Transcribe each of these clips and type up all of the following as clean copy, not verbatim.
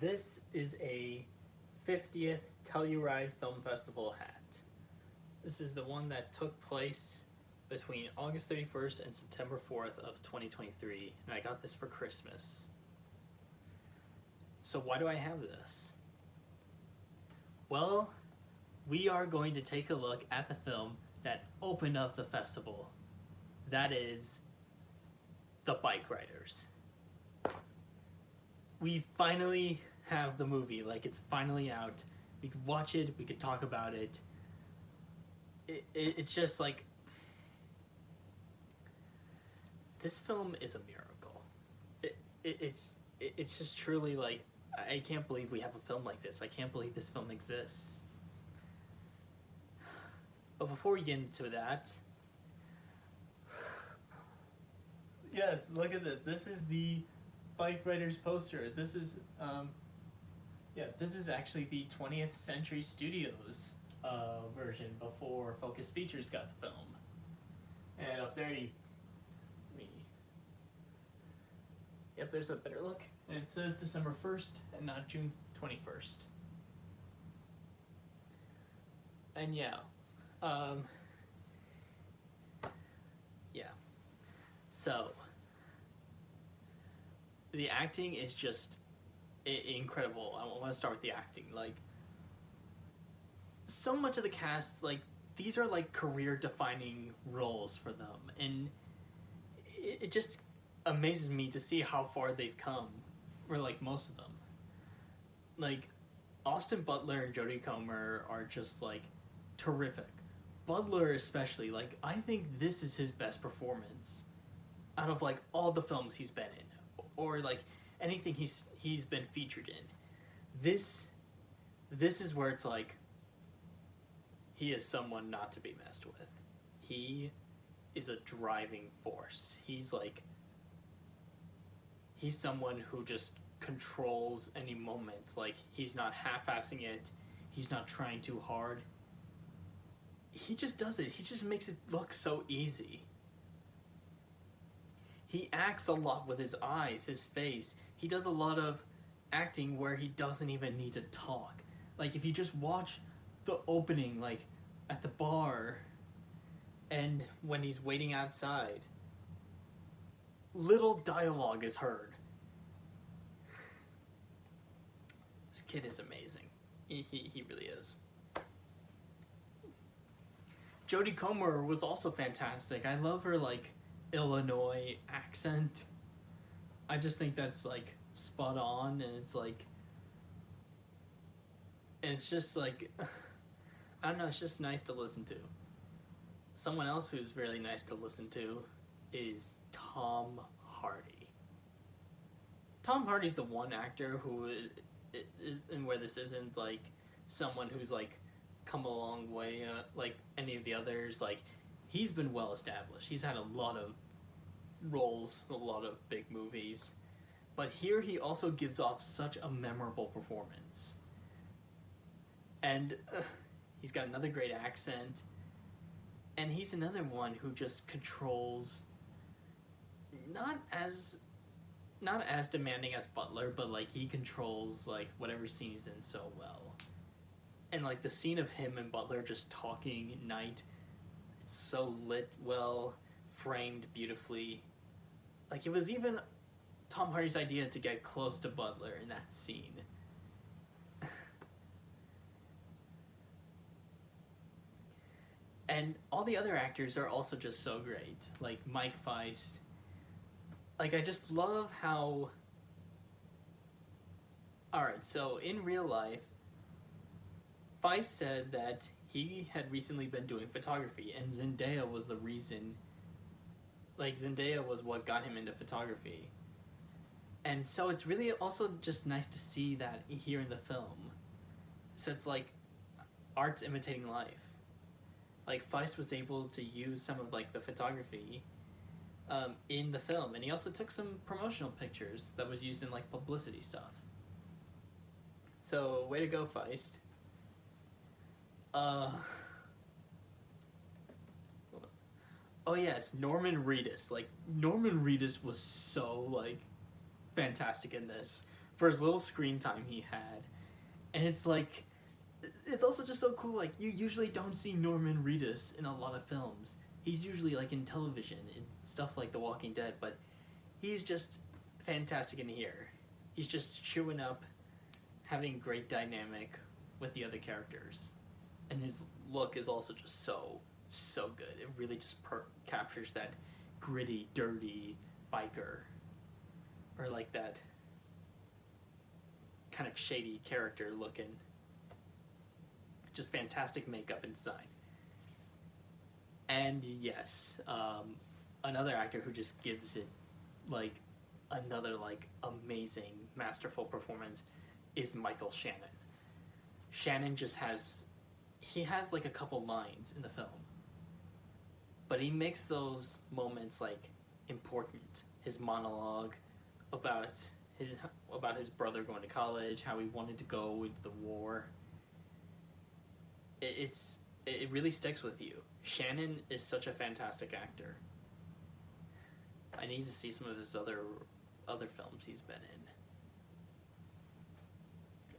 This is a 50th Telluride Film Festival hat. This is the one that took place between August 31st and September 4th of 2023, and I got this for Christmas. So why do I have this? Well, we are going to take a look at the film that opened up the festival. That is The Bikeriders. We finally have the movie, like it's finally out. We could watch it, we could talk about it. It's just like, this film is a miracle. It's just truly like, I can't believe we have a film like this. I can't believe this film exists. But before we get into that, yes, look at this. This is the Bikeriders poster. This is this is actually the 20th Century Studios version before Focus Features got the film. And up there, yep, there's a better look. And it says December 1st and not June 21st. And yeah. So, the acting is just incredible. I want to start with the acting. Like, so much of the cast, like, these are like career-defining roles for them. And it just amazes me to see how far they've come for like most of them. Like, Austin Butler and Jodie Comer are just like terrific. Butler especially, like, I think this is his best performance out of like all the films he's been in, or like anything he's been featured in. This is where it's like, he is someone not to be messed with. He is a driving force. He's someone who just controls any moment. Like, he's not half-assing it. He's not trying too hard. He just does it. He just makes it look so easy. He acts a lot with his eyes, his face. He does a lot of acting where he doesn't even need to talk. Like, if you just watch the opening, like, at the bar, and when he's waiting outside, little dialogue is heard. This kid is amazing. He really is. Jodie Comer was also fantastic. I love her, like, Illinois accent. I just think that's, like, spot on, and it's like, and it's just like, I don't know, it's just nice to listen to. Someone else who's really nice to listen to is Tom Hardy. Tom Hardy's the one actor who, and where this isn't like someone who's like come a long way, like any of the others, like, he's been well established. He's had a lot of roles, a lot of big movies, but here he also gives off such a memorable performance. And he's got another great accent, and he's another one who just controls, not as demanding as Butler, but like he controls like whatever scene he's in so well. And like the scene of him and Butler just talking at night, it's so lit well, framed beautifully. Like, it was even Tom Hardy's idea to get close to Butler in that scene. And all the other actors are also just so great. Like Mike Feist. Like, I just love how... Alright, so in real life, Feist said that he had recently been doing photography, and Zendaya was the reason. Like, Zendaya was what got him into photography. And so it's really also just nice to see that here in the film. So it's like, art's imitating life. Like, Feist was able to use some of like the photography in the film, and he also took some promotional pictures that was used in like publicity stuff. So, way to go, Feist. Oh yes, Norman Reedus. Like, Norman Reedus was so like fantastic in this. for as little screen time he had. And it's like, it's also just so cool. Like, you usually don't see Norman Reedus in a lot of films. He's usually like in television and stuff like The Walking Dead, but he's just fantastic in here. He's just chewing up, having great dynamic with the other characters, and his look is also just so good. It really just captures that gritty, dirty biker, or like that kind of shady character looking. Just fantastic makeup and design. And yes, another actor who just gives it like another like amazing, masterful performance is Michael Shannon. Shannon just has like a couple lines in the film, but he makes those moments like important. His monologue about his brother going to college, how he wanted to go into the war. It really sticks with you. Shannon is such a fantastic actor. I need to see some of his other films he's been in.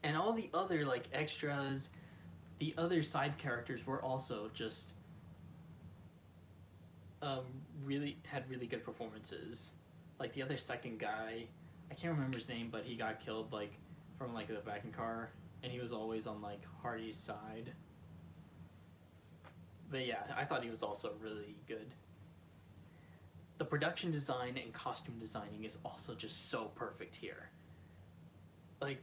And all the other like extras, the other side characters were also just really good performances. Like the other second guy, I can't remember his name, but he got killed like from like the backing car, and he was always on like Hardy's side. But yeah, I thought he was also really good. The production design and costume designing is also just so perfect here. Like,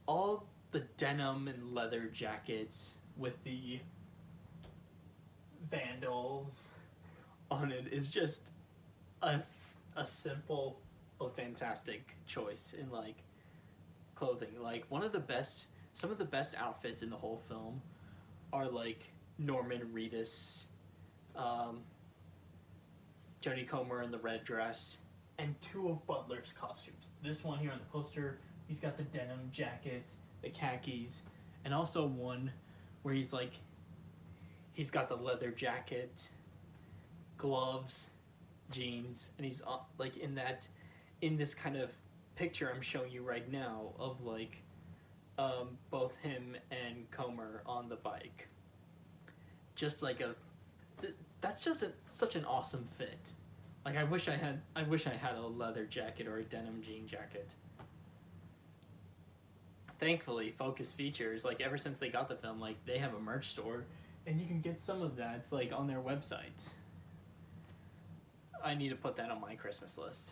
all the denim and leather jackets with the vandals on it is just a simple but fantastic choice in like clothing. Like some of the best outfits in the whole film are like Norman Reedus, Jodie Comer in the red dress, and two of Butler's costumes. This one here on the poster, he's got the denim jacket, the khakis, and also one where he's got the leather jacket, gloves, jeans, and he's like in this kind of picture I'm showing you right now of like both him and Comer on the bike. Just like that's just such an awesome fit. Like I wish I had a leather jacket or a denim jean jacket. Thankfully, Focus Features, like ever since they got the film, like they have a merch store, and you can get some of that like on their website. I need to put that on my Christmas list.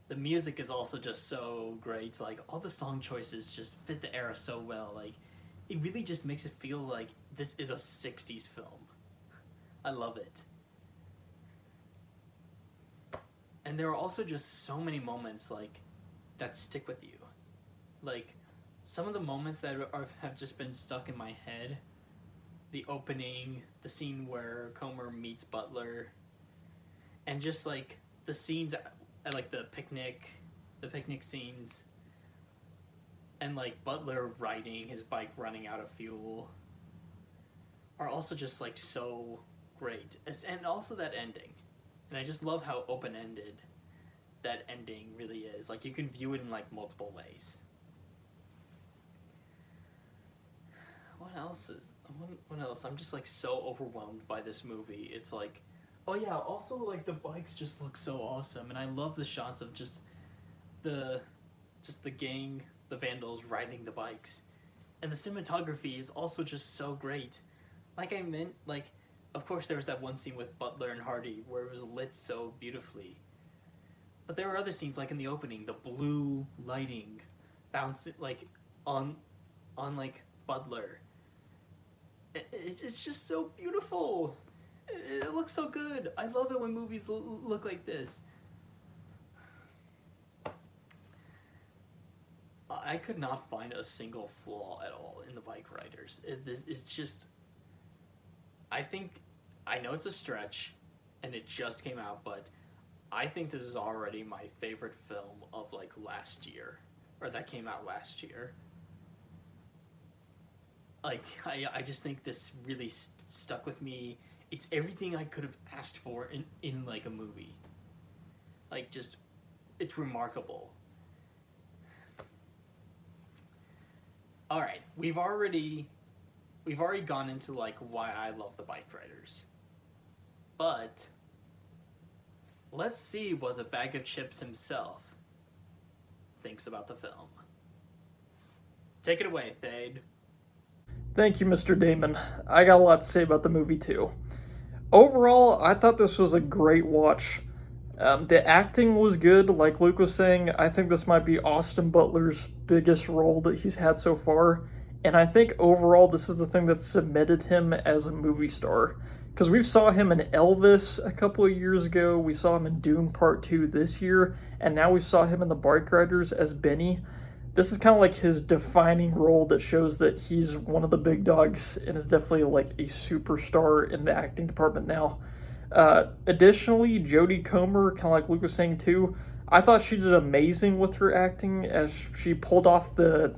The music is also just so great. Like all the song choices just fit the era so well. Like it really just makes it feel like this is a 60s film. I love it. And there are also just so many moments like that stick with you. Like some of the moments that have just been stuck in my head. The opening, the scene where Comer meets Butler, and just like the scenes at like the picnic scenes, and like Butler riding his bike running out of fuel are also just like so great. And also that ending. And I just love how open-ended that ending really is. Like you can view it in like multiple ways. What else? I'm just like so overwhelmed by this movie. It's like, oh yeah, also like the bikes just look so awesome, and I love the shots of just the gang, the vandals riding the bikes. And the cinematography is also just so great. Like I meant, like, of course there was that one scene with Butler and Hardy where it was lit so beautifully. But there were other scenes, like in the opening, the blue lighting bouncing, like, on like, Butler. It's just so beautiful. It looks so good. I love it when movies look like this. I could not find a single flaw at all in the Bikeriders. It's just... I know it's a stretch, and it just came out, but I think this is already my favorite film of, like, last year. Or that came out last year. Like, I just think this really stuck with me. It's everything I could have asked for in like, a movie. Like, just... It's remarkable. All right, we've already gone into like why I love the Bikeriders, but let's see what the bag of chips himself thinks about the film. Take it away, Thade. Thank you, Mr. Damon. I got a lot to say about the movie, too. Overall, I thought this was a great watch. The acting was good, like Luke was saying. I think this might be Austin Butler's biggest role that he's had so far. And I think overall, this is the thing that cemented him as a movie star. Because we saw him in Elvis a couple of years ago, we saw him in Dune Part 2 this year, and now we saw him in the Bikeriders as Benny. This is kind of like his defining role that shows that he's one of the big dogs and is definitely like a superstar in the acting department now. Additionally, Jodie Comer, kind of like Luke was saying too, I thought she did amazing with her acting as she pulled off the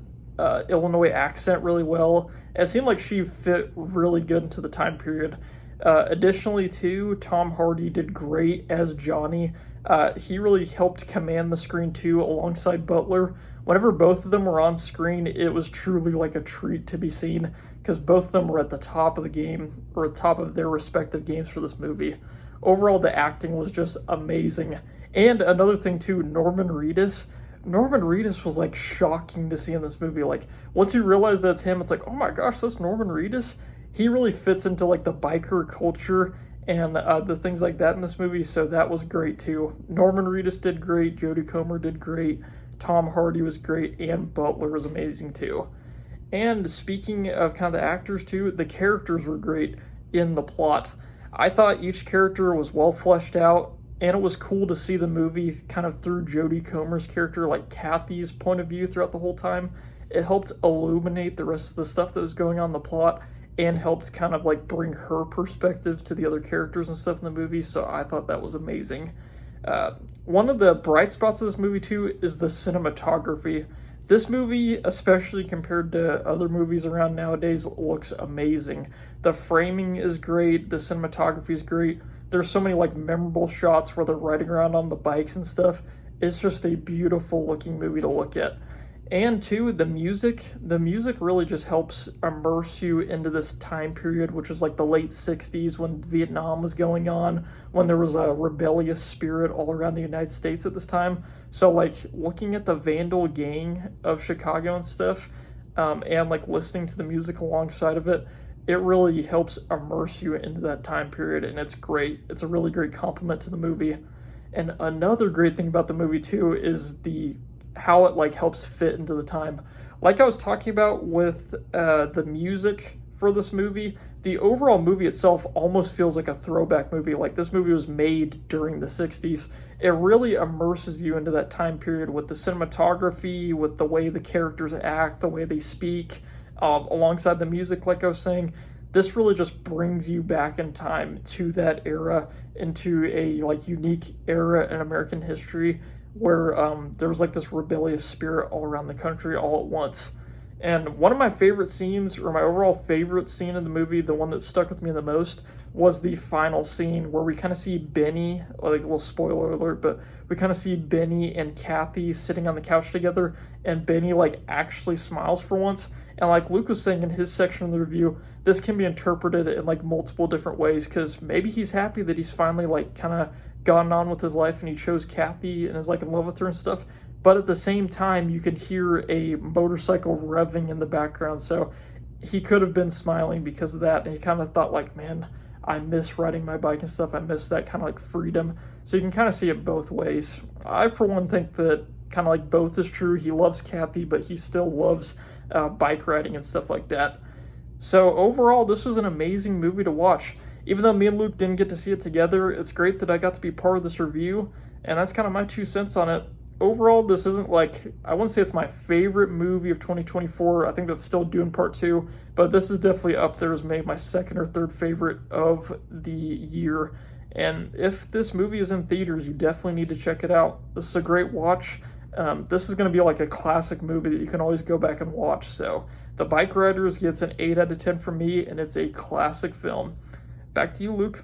Illinois accent really well. It seemed like she fit really good into the time period. Additionally too, Tom Hardy did great as Johnny. He really helped command the screen too alongside Butler. Whenever both of them were on screen, it was truly like a treat to be seen because both of them were at the top of the game or top of their respective games for this movie. Overall, the acting was just amazing. And another thing too, Norman Reedus. Norman Reedus was like shocking to see in this movie. Like once you realize that's him, it's like, oh my gosh, that's Norman Reedus. He really fits into like the biker culture and the things like that in this movie, so that was great too. Norman Reedus did great, Jodie Comer did great, Tom Hardy was great, and Butler was amazing too. And speaking of kind of the actors too, the characters were great in the plot. I thought each character was well fleshed out, and it was cool to see the movie kind of through Jodie Comer's character, like Kathy's point of view throughout the whole time. It helped illuminate the rest of the stuff that was going on in the plot, and helped kind of like bring her perspective to the other characters and stuff in the movie, so I thought that was amazing. One of the bright spots of this movie too is the cinematography. This movie, especially compared to other movies around nowadays, looks amazing. The framing is great, the cinematography is great. There's so many like memorable shots where they're riding around on the bikes and stuff. It's just a beautiful looking movie to look at. And two, the music really just helps immerse you into this time period, which was like the late 60s when Vietnam was going on, when there was a rebellious spirit all around the United States at this time. So like looking at the Vandal gang of Chicago and stuff, and like listening to the music alongside of it, it really helps immerse you into that time period, and it's great. It's a really great compliment to the movie. And another great thing about the movie too is how it like helps fit into the time. Like I was talking about with the music for this movie, the overall movie itself almost feels like a throwback movie. Like this movie was made during the 60s. It really immerses you into that time period with the cinematography, with the way the characters act, the way they speak, alongside the music, like I was saying. This really just brings you back in time to that era, into a like unique era in American history where there was like this rebellious spirit all around the country all at once. And one of my favorite scenes, or my overall favorite scene in the movie, the one that stuck with me the most, was the final scene where we kind of see Benny, like a little spoiler alert, but we kind of see Benny and Kathy sitting on the couch together, and Benny like actually smiles for once. And like Luke was saying in his section of the review, this can be interpreted in like multiple different ways, because maybe he's happy that he's finally like kind of gotten on with his life and he chose Kathy and is like in love with her and stuff, but at the same time you could hear a motorcycle revving in the background, so he could have been smiling because of that, and he kind of thought like, man, I miss riding my bike and stuff, I miss that kind of like freedom. So you can kind of see it both ways. I for one think that kind of like both is true. He loves Kathy, but he still loves bike riding and stuff like that. So overall, this was an amazing movie to watch. Even though me and Luke didn't get to see it together, it's great that I got to be part of this review, and that's kind of my 2 cents on it. Overall, this isn't like, I wouldn't say it's my favorite movie of 2024. I think that's still Dune Part 2, but this is definitely up there as maybe my second or third favorite of the year. And if this movie is in theaters, you definitely need to check it out. This is a great watch. This is going to be like a classic movie that you can always go back and watch. So The Bikeriders gets an 8 out of 10 from me, and it's a classic film. Back to you, Luke.